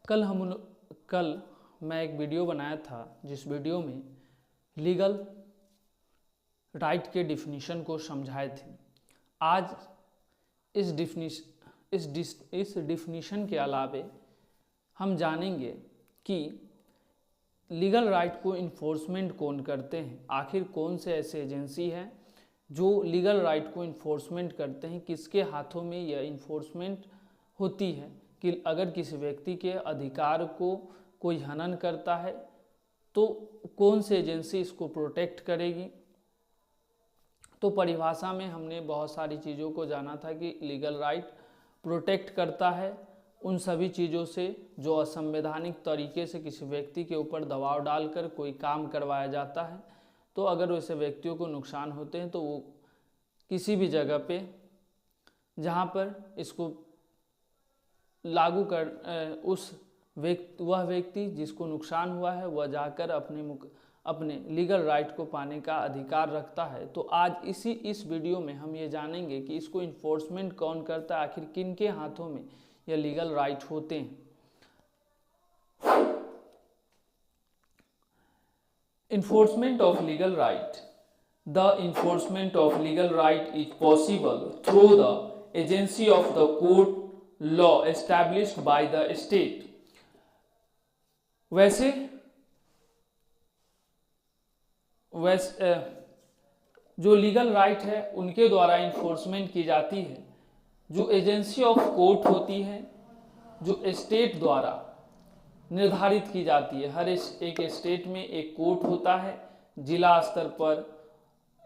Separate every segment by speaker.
Speaker 1: कल मैं एक वीडियो बनाया था जिस वीडियो में लीगल राइट के डिफिनीशन को समझाए थे। आज इस डिफिनीशन के अलावे हम जानेंगे कि लीगल राइट को इन्फोर्समेंट कौन करते हैं, आखिर कौन से ऐसे एजेंसी हैं जो लीगल राइट को इन्फोर्समेंट करते हैं, किसके हाथों में यह इन्फोर्समेंट होती है कि अगर किसी व्यक्ति के अधिकार को कोई हनन करता है तो कौन सी एजेंसी इसको प्रोटेक्ट करेगी। तो परिभाषा में हमने बहुत सारी चीज़ों को जाना था कि लीगल राइट प्रोटेक्ट करता है उन सभी चीज़ों से जो असंवैधानिक तरीके से किसी व्यक्ति के ऊपर दबाव डालकर कोई काम करवाया जाता है, तो अगर वैसे व्यक्तियों को नुकसान होते हैं तो वो किसी भी जगह पे जहाँ पर इसको लागू कर वह व्यक्ति जिसको नुकसान हुआ है वह जाकर अपने लीगल राइट को पाने का अधिकार रखता है। तो आज इस वीडियो में हम ये जानेंगे कि इसको इन्फोर्समेंट कौन करता है, आखिर किन के हाथों में यह लीगल राइट होते हैं। Enforcement of legal right. The enforcement of legal right is possible through the agency of the court law established by the state. वैसे जो लीगल राइट है उनके द्वारा इन्फोर्समेंट की जाती है। जो एजेंसी ऑफ कोर्ट होती है जो स्टेट द्वारा निर्धारित की जाती है। हर एक स्टेट में एक कोर्ट होता है, जिला स्तर पर,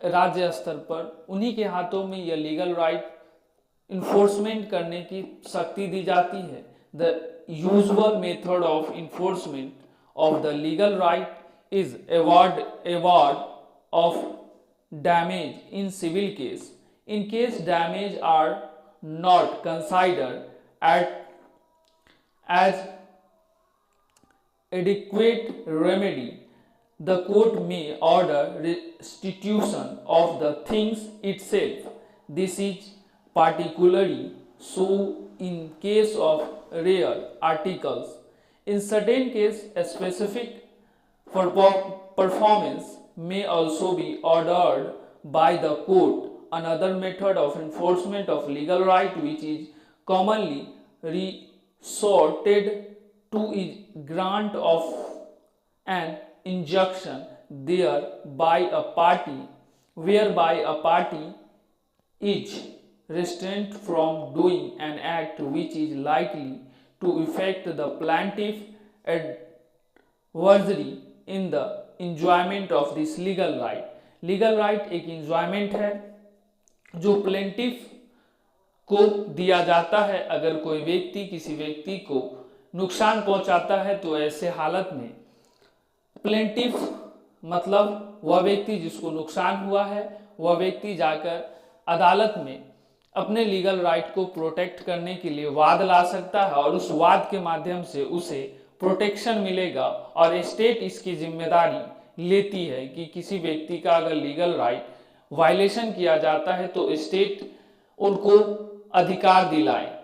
Speaker 1: राज्य स्तर पर, उन्हीं के हाथों में यह लीगल राइट इन्फोर्समेंट करने की शक्ति दी जाती है। The usual method of enforcement of the legal right is award of damage in civil case. In case damage are not considered as adequate remedy, the court may order restitution of the things itself. This is particularly so in case of rare articles. In certain cases, a specific performance may also be ordered by the court. Another method of enforcement of legal right which is commonly resorted to is grant of an injunction whereby a party is restrained from doing an act which is likely to affect the plaintiff adversely in the enjoyment of this legal right. Legal right एक enjoyment है जो plaintiff को दिया जाता है। अगर कोई व्यक्ति किसी व्यक्ति को नुकसान पहुंचाता है तो ऐसे हालत में प्लेंटिफ मतलब वह व्यक्ति जिसको नुकसान हुआ है वह व्यक्ति जाकर अदालत में अपने लीगल राइट को प्रोटेक्ट करने के लिए वाद ला सकता है और उस वाद के माध्यम से उसे प्रोटेक्शन मिलेगा और स्टेट इसकी जिम्मेदारी लेती है कि किसी व्यक्ति का अगर लीगल राइट वायलेशन किया जाता है तो स्टेट उनको अधिकार दिलाए।